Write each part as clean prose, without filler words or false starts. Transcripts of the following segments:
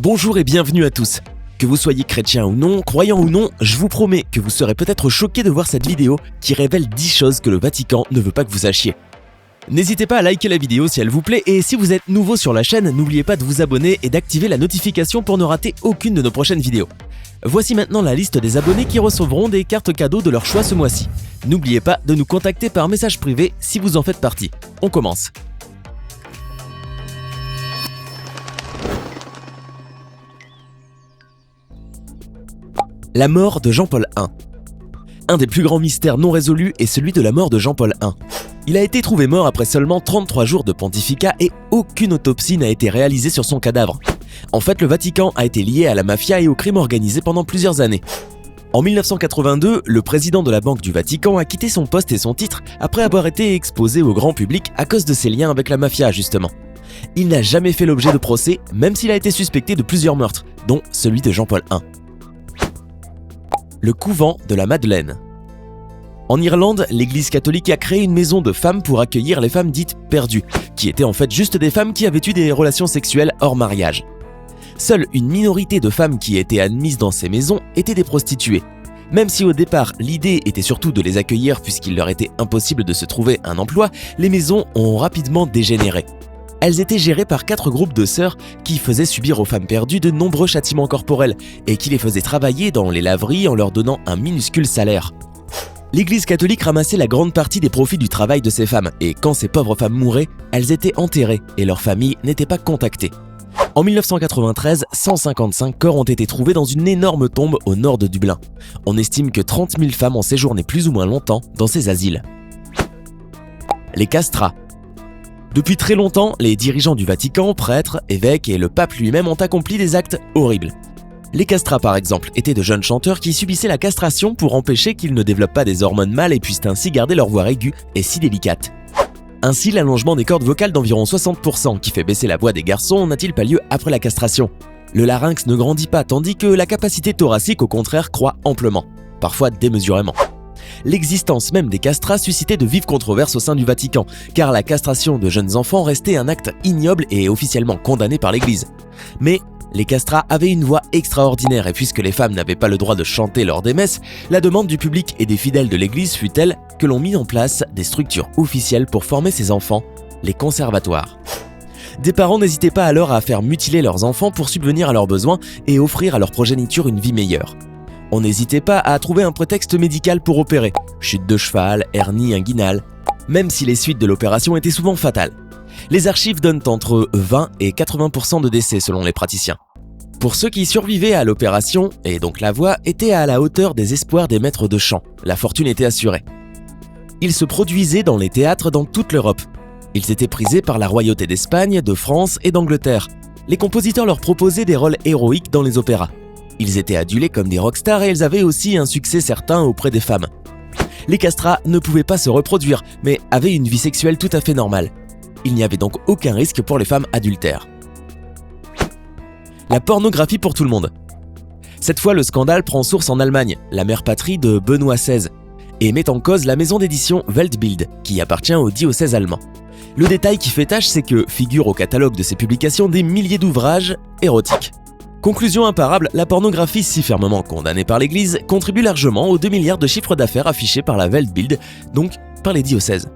Bonjour et bienvenue à tous. Que vous soyez chrétien ou non, croyant ou non, je vous promets que vous serez peut-être choqués de voir cette vidéo qui révèle 10 choses que le Vatican ne veut pas que vous sachiez. N'hésitez pas à liker la vidéo si elle vous plaît et si vous êtes nouveau sur la chaîne, n'oubliez pas de vous abonner et d'activer la notification pour ne rater aucune de nos prochaines vidéos. Voici maintenant la liste des abonnés qui recevront des cartes cadeaux de leur choix ce mois-ci. N'oubliez pas de nous contacter par message privé si vous en faites partie. On commence. La mort de Jean-Paul I. Un des plus grands mystères non résolus est celui de la mort de Jean-Paul I. Il a été trouvé mort après seulement 33 jours de pontificat et aucune autopsie n'a été réalisée sur son cadavre. En fait, le Vatican a été lié à la mafia et au crime organisé pendant plusieurs années. En 1982, le président de la Banque du Vatican a quitté son poste et son titre après avoir été exposé au grand public à cause de ses liens avec la mafia justement. Il n'a jamais fait l'objet de procès, même s'il a été suspecté de plusieurs meurtres, dont celui de Jean-Paul I. Le couvent de la Madeleine. En Irlande, l'Église catholique a créé une maison de femmes pour accueillir les femmes dites perdues, qui étaient en fait juste des femmes qui avaient eu des relations sexuelles hors mariage. Seule une minorité de femmes qui étaient admises dans ces maisons étaient des prostituées. Même si au départ l'idée était surtout de les accueillir puisqu'il leur était impossible de se trouver un emploi, les maisons ont rapidement dégénéré. Elles étaient gérées par 4 groupes de sœurs qui faisaient subir aux femmes perdues de nombreux châtiments corporels et qui les faisaient travailler dans les laveries en leur donnant un minuscule salaire. L'Église catholique ramassait la grande partie des profits du travail de ces femmes et quand ces pauvres femmes mouraient, elles étaient enterrées et leurs familles n'étaient pas contactées. En 1993, 155 corps ont été trouvés dans une énorme tombe au nord de Dublin. On estime que 30 000 femmes ont séjourné plus ou moins longtemps dans ces asiles. Les castrats. Depuis très longtemps, les dirigeants du Vatican, prêtres, évêques et le pape lui-même ont accompli des actes horribles. Les castrats par exemple étaient de jeunes chanteurs qui subissaient la castration pour empêcher qu'ils ne développent pas des hormones mâles et puissent ainsi garder leur voix aiguë et si délicate. Ainsi, l'allongement des cordes vocales d'environ 60% qui fait baisser la voix des garçons n'a-t-il pas lieu après la castration? Le larynx ne grandit pas tandis que la capacité thoracique au contraire croît amplement, parfois démesurément. L'existence même des castrats suscitait de vives controverses au sein du Vatican, car la castration de jeunes enfants restait un acte ignoble et officiellement condamné par l'Église. Mais les castrats avaient une voix extraordinaire et puisque les femmes n'avaient pas le droit de chanter lors des messes, la demande du public et des fidèles de l'Église fut telle que l'on mit en place des structures officielles pour former ces enfants, les conservatoires. Des parents n'hésitaient pas alors à faire mutiler leurs enfants pour subvenir à leurs besoins et offrir à leur progéniture une vie meilleure. On n'hésitait pas à trouver un prétexte médical pour opérer, chute de cheval, hernie inguinale, même si les suites de l'opération étaient souvent fatales. Les archives donnent entre 20 et 80% de décès selon les praticiens. Pour ceux qui survivaient à l'opération, et donc la voix était à la hauteur des espoirs des maîtres de chant, la fortune était assurée. Ils se produisaient dans les théâtres dans toute l'Europe. Ils étaient prisés par la royauté d'Espagne, de France et d'Angleterre. Les compositeurs leur proposaient des rôles héroïques dans les opéras. Ils étaient adulés comme des rockstars et ils avaient aussi un succès certain auprès des femmes. Les castrats ne pouvaient pas se reproduire, mais avaient une vie sexuelle tout à fait normale. Il n'y avait donc aucun risque pour les femmes adultères. La pornographie pour tout le monde. Cette fois, le scandale prend source en Allemagne, la mère patrie de Benoît XVI, et met en cause la maison d'édition Weltbild, qui appartient au diocèse allemand. Le détail qui fait tâche, c'est que figurent au catalogue de ces publications des milliers d'ouvrages érotiques. Conclusion imparable, la pornographie si fermement condamnée par l'Église contribue largement aux 2 milliards de chiffre d'affaires affichés par la Weltbild, donc par les diocèses.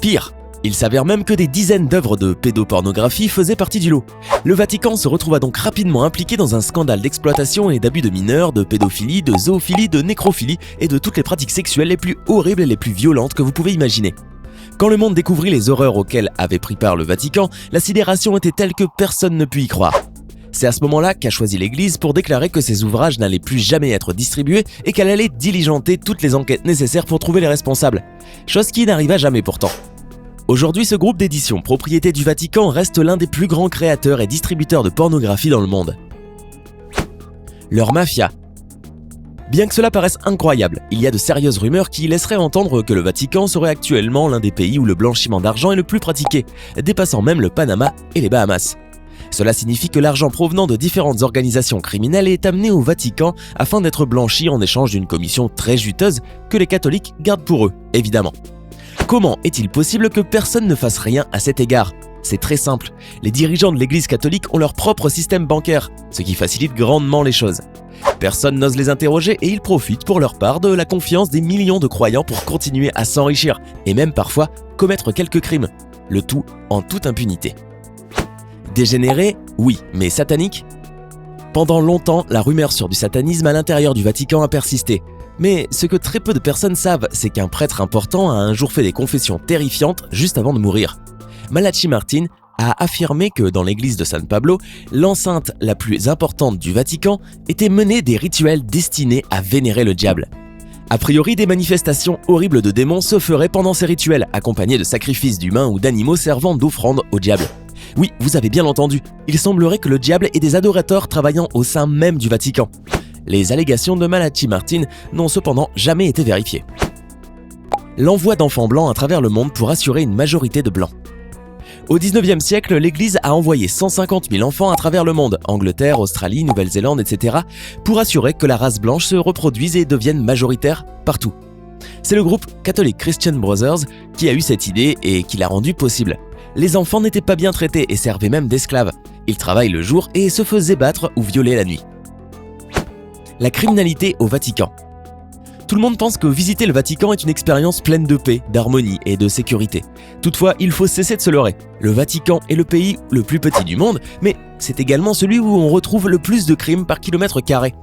Pire, il s'avère même que des dizaines d'œuvres de pédopornographie faisaient partie du lot. Le Vatican se retrouva donc rapidement impliqué dans un scandale d'exploitation et d'abus de mineurs, de pédophilie, de zoophilie, de nécrophilie et de toutes les pratiques sexuelles les plus horribles et les plus violentes que vous pouvez imaginer. Quand le monde découvrit les horreurs auxquelles avait pris part le Vatican, la sidération était telle que personne ne put y croire. C'est à ce moment-là qu'a choisi l'Église pour déclarer que ces ouvrages n'allaient plus jamais être distribués et qu'elle allait diligenter toutes les enquêtes nécessaires pour trouver les responsables. Chose qui n'arriva jamais pourtant. Aujourd'hui, ce groupe d'édition, propriété du Vatican, reste l'un des plus grands créateurs et distributeurs de pornographie dans le monde. Leur mafia. Bien que cela paraisse incroyable, il y a de sérieuses rumeurs qui laisseraient entendre que le Vatican serait actuellement l'un des pays où le blanchiment d'argent est le plus pratiqué, dépassant même le Panama et les Bahamas. Cela signifie que l'argent provenant de différentes organisations criminelles est amené au Vatican afin d'être blanchi en échange d'une commission très juteuse que les catholiques gardent pour eux, évidemment. Comment est-il possible que personne ne fasse rien à cet égard ? C'est très simple, les dirigeants de l'Église catholique ont leur propre système bancaire, ce qui facilite grandement les choses. Personne n'ose les interroger et ils profitent pour leur part de la confiance des millions de croyants pour continuer à s'enrichir et même parfois commettre quelques crimes, le tout en toute impunité. Dégénéré, oui, mais satanique ? Pendant longtemps, la rumeur sur du satanisme à l'intérieur du Vatican a persisté. Mais ce que très peu de personnes savent, c'est qu'un prêtre important a un jour fait des confessions terrifiantes juste avant de mourir. Malachi Martin a affirmé que dans l'église de San Pablo, l'enceinte la plus importante du Vatican, était menée des rituels destinés à vénérer le diable. A priori, des manifestations horribles de démons se feraient pendant ces rituels, accompagnés de sacrifices d'humains ou d'animaux servant d'offrande au diable. Oui, vous avez bien entendu, il semblerait que le diable ait des adorateurs travaillant au sein même du Vatican. Les allégations de Malachi Martin n'ont cependant jamais été vérifiées. L'envoi d'enfants blancs à travers le monde pour assurer une majorité de blancs. Au XIXe siècle, l'Église a envoyé 150 000 enfants à travers le monde, Angleterre, Australie, Nouvelle-Zélande, etc., pour assurer que la race blanche se reproduise et devienne majoritaire partout. C'est le groupe Catholic Christian Brothers qui a eu cette idée et qui l'a rendue possible. Les enfants n'étaient pas bien traités et servaient même d'esclaves. Ils travaillent le jour et se faisaient battre ou violer la nuit. La criminalité au Vatican. Tout le monde pense que visiter le Vatican est une expérience pleine de paix, d'harmonie et de sécurité. Toutefois, il faut cesser de se leurrer. Le Vatican est le pays le plus petit du monde, mais c'est également celui où on retrouve le plus de crimes par kilomètre carré.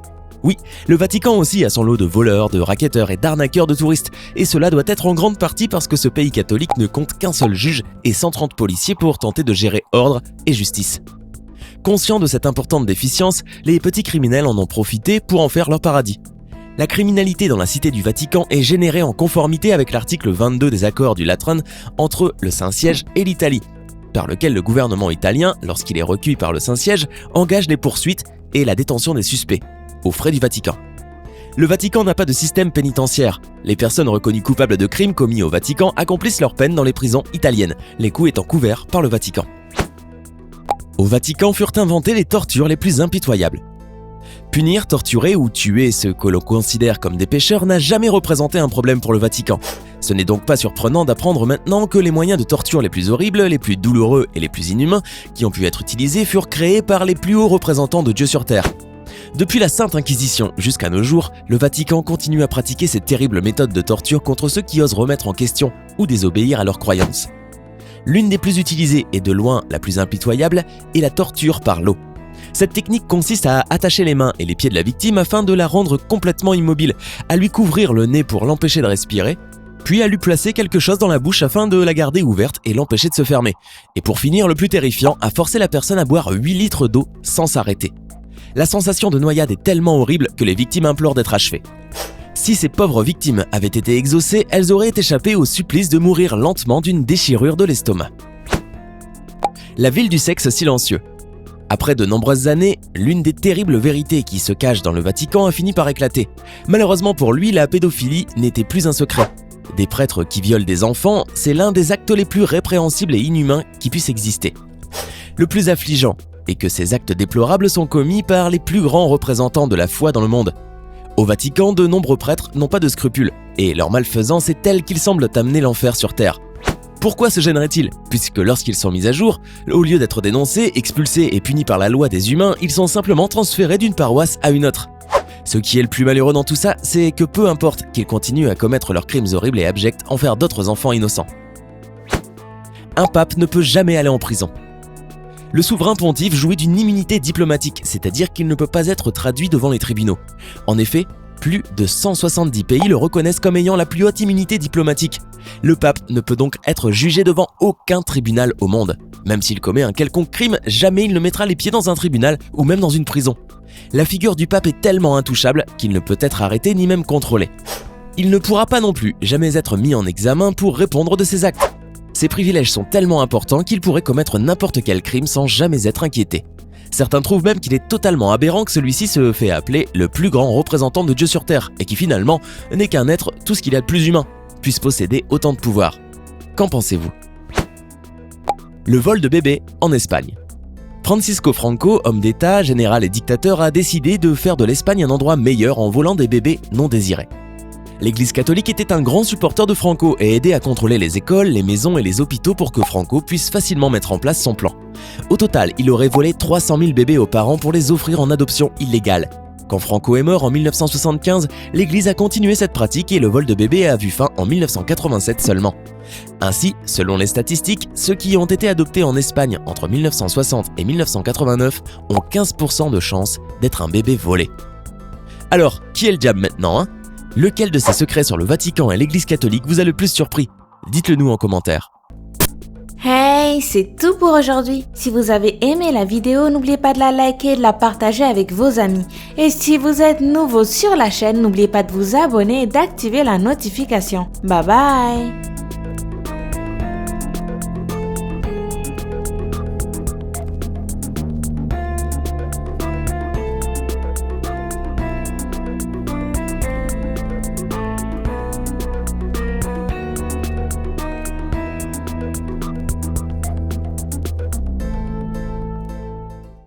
Oui, le Vatican aussi a son lot de voleurs, de racketteurs et d'arnaqueurs de touristes, et cela doit être en grande partie parce que ce pays catholique ne compte qu'un seul juge et 130 policiers pour tenter de gérer ordre et justice. Conscients de cette importante déficience, les petits criminels en ont profité pour en faire leur paradis. La criminalité dans la cité du Vatican est générée en conformité avec l'article 22 des accords du Latran entre le Saint-Siège et l'Italie, par lequel le gouvernement italien, lorsqu'il est recueilli par le Saint-Siège, engage les poursuites et la détention des suspects, aux frais du Vatican. Le Vatican n'a pas de système pénitentiaire. Les personnes reconnues coupables de crimes commis au Vatican accomplissent leur peine dans les prisons italiennes, les coups étant couverts par le Vatican. Au Vatican furent inventées les tortures les plus impitoyables. Punir, torturer ou tuer ceux que l'on considère comme des pécheurs n'a jamais représenté un problème pour le Vatican. Ce n'est donc pas surprenant d'apprendre maintenant que les moyens de torture les plus horribles, les plus douloureux et les plus inhumains qui ont pu être utilisés furent créés par les plus hauts représentants de Dieu sur Terre. Depuis la Sainte Inquisition jusqu'à nos jours, le Vatican continue à pratiquer ces terribles méthodes de torture contre ceux qui osent remettre en question ou désobéir à leurs croyances. L'une des plus utilisées et de loin la plus impitoyable est la torture par l'eau. Cette technique consiste à attacher les mains et les pieds de la victime afin de la rendre complètement immobile, à lui couvrir le nez pour l'empêcher de respirer, puis à lui placer quelque chose dans la bouche afin de la garder ouverte et l'empêcher de se fermer. Et pour finir, le plus terrifiant, à forcer la personne à boire 8 litres d'eau sans s'arrêter. La sensation de noyade est tellement horrible que les victimes implorent d'être achevées. Si ces pauvres victimes avaient été exaucées, elles auraient échappé au supplice de mourir lentement d'une déchirure de l'estomac. La ville du sexe silencieux. Après de nombreuses années, l'une des terribles vérités qui se cache dans le Vatican a fini par éclater. Malheureusement pour lui, la pédophilie n'était plus un secret. Des prêtres qui violent des enfants, c'est l'un des actes les plus répréhensibles et inhumains qui puissent exister. Le plus affligeant est que ces actes déplorables sont commis par les plus grands représentants de la foi dans le monde. Au Vatican, de nombreux prêtres n'ont pas de scrupules, et leur malfaisance est telle qu'ils semblent amener l'enfer sur terre. Pourquoi se gêneraient-ils ? Puisque lorsqu'ils sont mis à jour, au lieu d'être dénoncés, expulsés et punis par la loi des humains, ils sont simplement transférés d'une paroisse à une autre. Ce qui est le plus malheureux dans tout ça, c'est que peu importe qu'ils continuent à commettre leurs crimes horribles et abjects envers d'autres enfants innocents. Un pape ne peut jamais aller en prison. Le souverain pontife jouit d'une immunité diplomatique, c'est-à-dire qu'il ne peut pas être traduit devant les tribunaux. En effet, plus de 170 pays le reconnaissent comme ayant la plus haute immunité diplomatique. Le pape ne peut donc être jugé devant aucun tribunal au monde. Même s'il commet un quelconque crime, jamais il ne mettra les pieds dans un tribunal ou même dans une prison. La figure du pape est tellement intouchable qu'il ne peut être arrêté ni même contrôlé. Il ne pourra pas non plus jamais être mis en examen pour répondre de ses actes. Ses privilèges sont tellement importants qu'il pourrait commettre n'importe quel crime sans jamais être inquiété. Certains trouvent même qu'il est totalement aberrant que celui-ci se fait appeler le plus grand représentant de Dieu sur Terre et qui finalement n'est qu'un être tout ce qu'il y a de plus humain, puisse posséder autant de pouvoir. Qu'en pensez-vous ? Le vol de bébés en Espagne. Francisco Franco, homme d'État, général et dictateur, a décidé de faire de l'Espagne un endroit meilleur en volant des bébés non désirés. L'Église catholique était un grand supporter de Franco et aidait à contrôler les écoles, les maisons et les hôpitaux pour que Franco puisse facilement mettre en place son plan. Au total, il aurait volé 300 000 bébés aux parents pour les offrir en adoption illégale. Quand Franco est mort en 1975, l'Église a continué cette pratique et le vol de bébés a vu fin en 1987 seulement. Ainsi, selon les statistiques, ceux qui ont été adoptés en Espagne entre 1960 et 1989 ont 15% de chance d'être un bébé volé. Alors, qui est le diable maintenant, hein ? Lequel de ces secrets sur le Vatican et l'Église catholique vous a le plus surpris ? Dites-le nous en commentaire. Hey, c'est tout pour aujourd'hui. Si vous avez aimé la vidéo, n'oubliez pas de la liker et de la partager avec vos amis. Et si vous êtes nouveau sur la chaîne, n'oubliez pas de vous abonner et d'activer la notification. Bye bye!